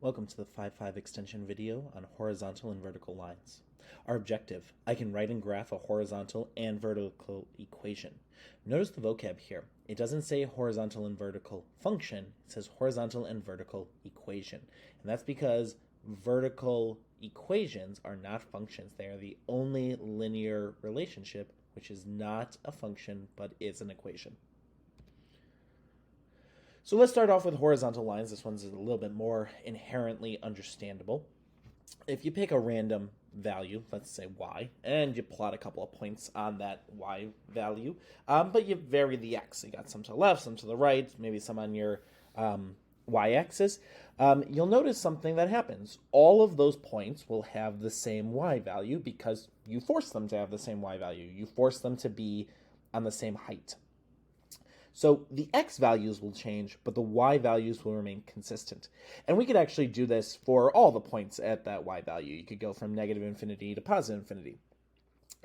Welcome to the 5-5 extension video on horizontal and vertical lines. Our objective, I can write and graph a horizontal and vertical equation. Notice the vocab here. It doesn't say horizontal and vertical function, it says horizontal and vertical equation. And that's because vertical equations are not functions. They are the only linear relationship which is not a function but is an equation. So let's start off with horizontal lines. This one's a little bit more inherently understandable. If you pick a random value, let's say y, and you plot a couple of points on that y value, but you vary the x. You got some to the left, some to the right, maybe some on your y-axis, you'll notice something that happens. All of those points will have the same y value because you force them to have the same y value. You force them to be on the same height. So the x values will change, but the y values will remain consistent. And we could actually do this for all the points at that y value. You could go from negative infinity to positive infinity.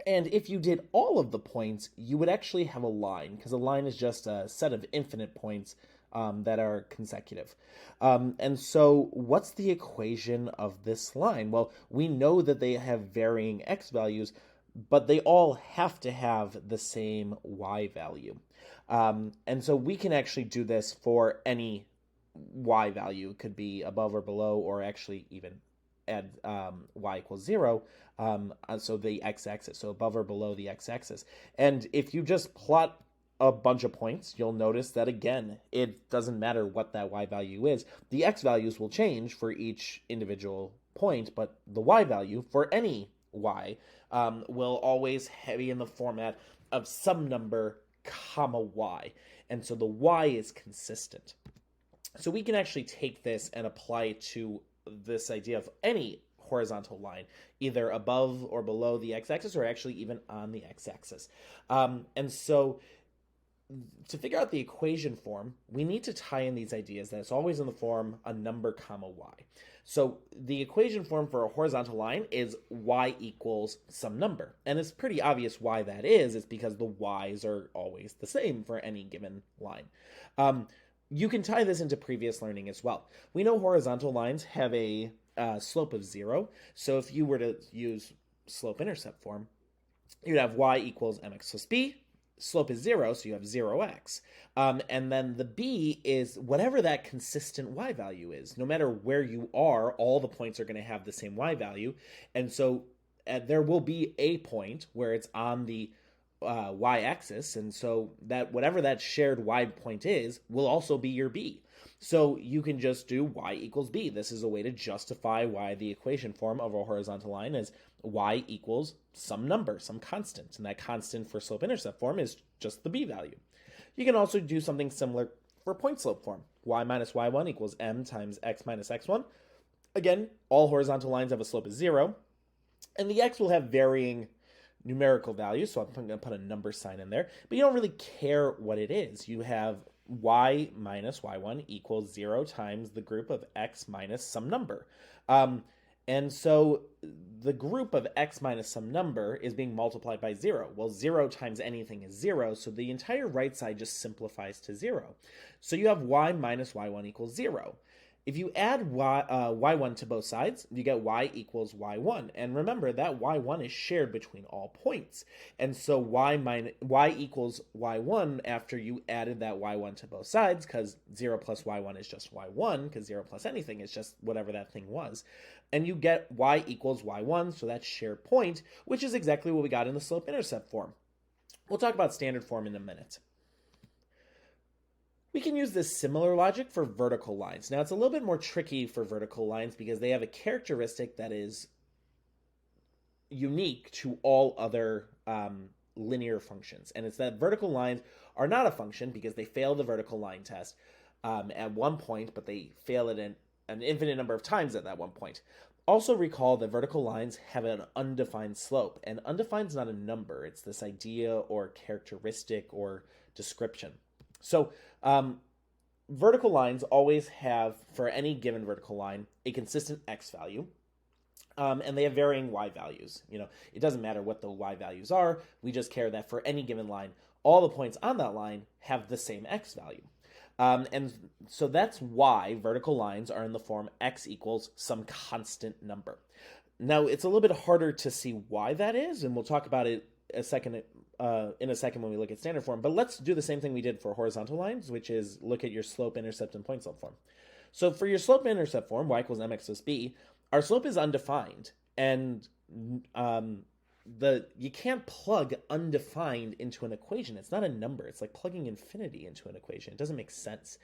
And if you did all of the points, you would actually have a line, because a line is just a set of infinite points that are consecutive. And so what's the equation of this line? Well, we know that they have varying x values, but they all have to have the same y value. And so we can actually do this for any y value. It could be above or below, or actually even add y equals 0, so the x-axis, so above or below the x-axis. And if you just plot a bunch of points, you'll notice that, again, it doesn't matter what that y value is. The x values will change for each individual point, but the y value for any y will always be in the format of some number comma y, and so the y is consistent. So we can actually take this and apply it to this idea of any horizontal line, either above or below the x-axis, or actually even on the x-axis. And so to figure out the equation form, we need to tie in these ideas that it's always in the form a number comma y. So the equation form for a horizontal line is y equals some number. And it's pretty obvious why that is. It's because the y's are always the same for any given line. You can tie this into previous learning as well. We know horizontal lines have a slope of 0. So if you were to use slope-intercept form, you'd have y equals mx plus b. Slope is 0, so you have 0x. And then the b is whatever that consistent y value is. No matter where you are, all the points are going to have the same y value. And so there will be a point where it's on the y-axis, and so that whatever that shared y point is will also be your b. So you can just do y equals b. This is a way to justify why the equation form of a horizontal line is y equals some number, some constant, and that constant for slope-intercept form is just the b value. You can also do something similar for point slope form. Y minus y1 equals m times x minus x1. Again, all horizontal lines have a slope of 0, and the x will have varying numerical values, so I'm going to put a number sign in there, but you don't really care what it is. You have y minus y1 equals 0 times the group of x minus some number. And so the group of x minus some number is being multiplied by 0. Well, 0 times anything is 0, so the entire right side just simplifies to 0. So you have y minus y1 equals 0. If you add y1 to both sides, you get y equals y1. And remember, that y1 is shared between all points. And so y equals y1 after you added that y1 to both sides, because 0 plus y1 is just y1, because 0 plus anything is just whatever that thing was. And you get y equals y1, so that's shared point, which is exactly what we got in the slope-intercept form. We'll talk about standard form in a minute. We can use this similar logic for vertical lines. Now, it's a little bit more tricky for vertical lines because they have a characteristic that is unique to all other linear functions. And it's that vertical lines are not a function because they fail the vertical line test at one point, but they fail it an infinite number of times at that one point. Also recall that vertical lines have an undefined slope, and undefined is not a number. It's this idea or characteristic or description. So vertical lines always have, for any given vertical line, a consistent x value, and they have varying y values. It doesn't matter what the y values are. We just care that for any given line, all the points on that line have the same x value. And so that's why vertical lines are in the form x equals some constant number. Now, it's a little bit harder to see why that is, and we'll talk about it in a second when we look at standard form. But let's do the same thing we did for horizontal lines, which is look at your slope, intercept, and point slope form. So for your slope intercept form, y equals mx plus b, our slope is undefined, and you can't plug undefined into an equation. It's not a number. It's like plugging infinity into an equation. It doesn't make sense.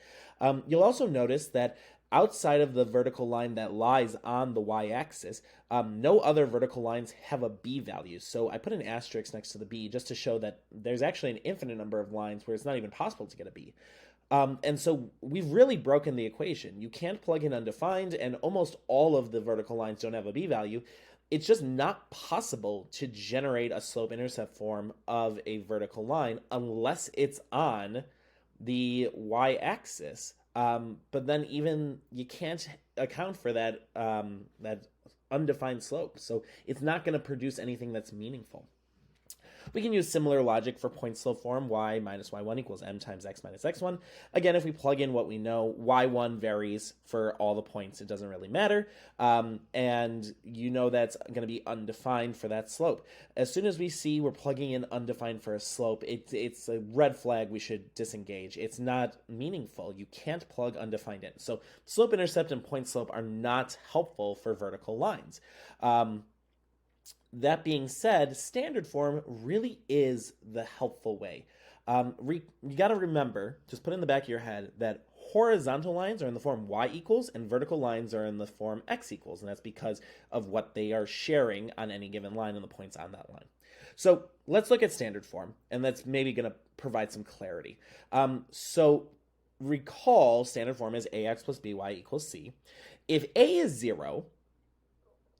You'll also notice that outside of the vertical line that lies on the y-axis, no other vertical lines have a b value. So I put an asterisk next to the b just to show that there's actually an infinite number of lines where it's not even possible to get a b. And so we've really broken the equation. You can't plug in undefined, and almost all of the vertical lines don't have a b value. It's just not possible to generate a slope-intercept form of a vertical line unless it's on the y-axis. But then even you can't account for that undefined slope. So it's not going to produce anything that's meaningful. We can use similar logic for point slope form, y minus y1 equals m times x minus x1. Again, if we plug in what we know, y1 varies for all the points. It doesn't really matter. And you know that's going to be undefined for that slope. As soon as we see we're plugging in undefined for a slope, it's a red flag we should disengage. It's not meaningful. You can't plug undefined in. So slope intercept and point slope are not helpful for vertical lines. That being said, standard form really is the helpful way. You got to remember, just put in the back of your head, that horizontal lines are in the form y equals and vertical lines are in the form x equals, and that's because of what they are sharing on any given line and the points on that line. So let's look at standard form, and that's maybe going to provide some clarity. So recall standard form is ax plus by equals c. If a is 0,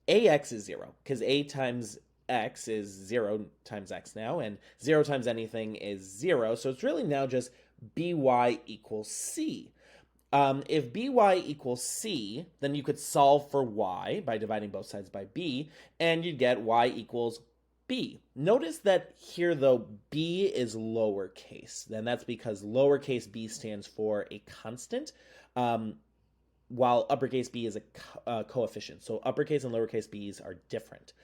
ax is 0, because a times x is 0 times x now, and 0 times anything is 0, so it's really now just by equals c. If by equals c, then you could solve for y by dividing both sides by b, and you'd get y equals b. Notice that here, though, b is lowercase, and that's because lowercase b stands for a constant, while uppercase b is a coefficient. So uppercase and lowercase b's are different.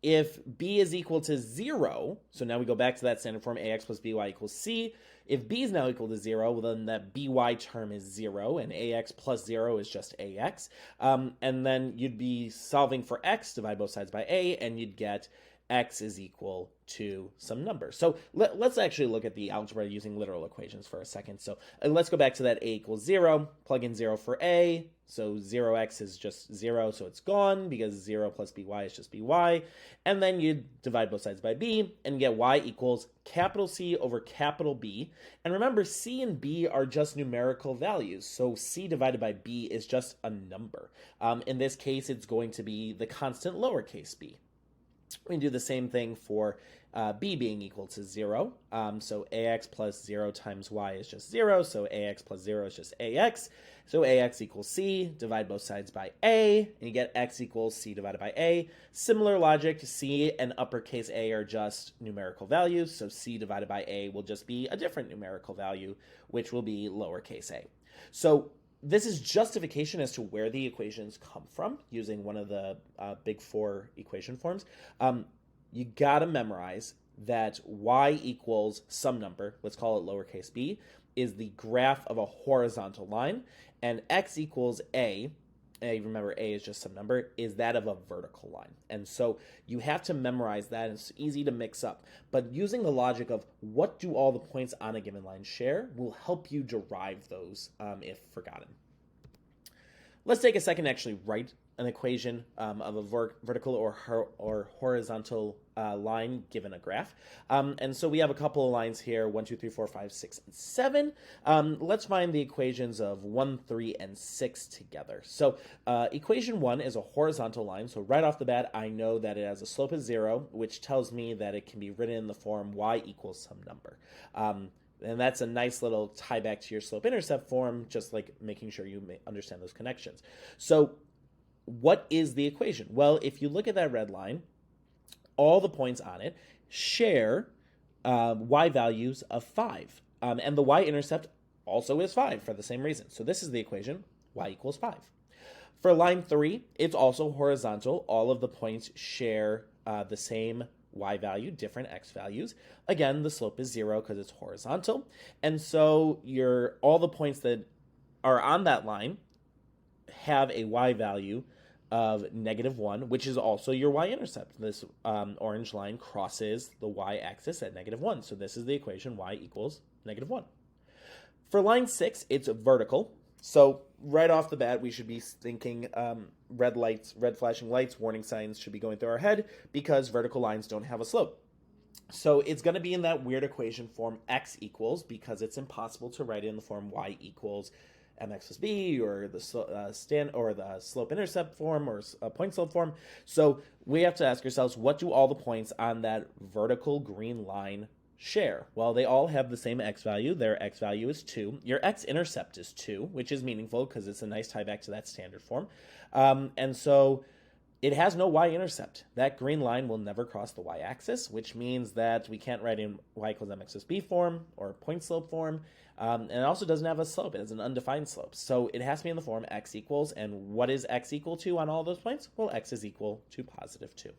If b is equal to 0, so now we go back to that standard form, ax plus by equals c. If b is now equal to 0, well, then that by term is 0, and ax plus 0 is just ax. And then you'd be solving for x, divide both sides by a, and you'd get x is equal to some number. So let's actually look at the algebra using literal equations for a second. So let's go back to that a equals 0, plug in 0 for a, so 0x is just 0, so it's gone because 0 plus by is just by, and then you divide both sides by b and get y equals capital C over capital B. And remember, c and b are just numerical values, so c divided by b is just a number. In this case, it's going to be the constant lowercase b. We can do the same thing for b being equal to 0. So ax plus 0 times y is just 0. So ax plus 0 is just ax. So ax equals c. Divide both sides by a, and you get x equals c divided by a. Similar logic, c and uppercase a are just numerical values. So c divided by a will just be a different numerical value, which will be lowercase a. So this is justification as to where the equations come from using one of the big four equation forms. You got to memorize that y equals some number, let's call it lowercase b, is the graph of a horizontal line, and x equals a, remember a is just some number, is that of a vertical line. And so you have to memorize that. It's easy to mix up, but using the logic of what do all the points on a given line share will help you derive those if forgotten. Let's take a second to actually write an equation of a vertical or horizontal line given a graph. And so we have a couple of lines here, 1, 2, 3, 4, 5, 6, and 7. Let's find the equations of 1, 3, and 6 together. So equation 1 is a horizontal line. So right off the bat, I know that it has a slope of 0, which tells me that it can be written in the form y equals some number. And that's a nice little tie back to your slope-intercept form, just like making sure you understand those connections. So what is the equation? Well, if you look at that red line, all the points on it share y values of 5. And the y-intercept also is 5 for the same reason. So this is the equation, y equals 5. For line 3, it's also horizontal. All of the points share the same y value, different x values. Again, the slope is 0 because it's horizontal. And so all the points that are on that line have a y value of -1, which is also your y-intercept. This orange line crosses the y-axis at -1. So this is the equation, y equals -1. For line 6, it's vertical. So right off the bat, we should be thinking red flashing lights, warning signs should be going through our head because vertical lines don't have a slope. So it's going to be in that weird equation form x equals, because it's impossible to write it in the form y equals mx plus b, or the slope intercept form, or point slope form. So we have to ask ourselves, what do all the points on that vertical green line share? Well, they all have the same x value. Their x value is 2. Your x-intercept is 2, which is meaningful because it's a nice tie back to that standard form. And so it has no y-intercept. That green line will never cross the y-axis, which means that we can't write in y equals mx plus b form or point slope form. And it also doesn't have a slope. It has an undefined slope. So it has to be in the form x equals. And what is x equal to on all those points? Well, x is equal to +2.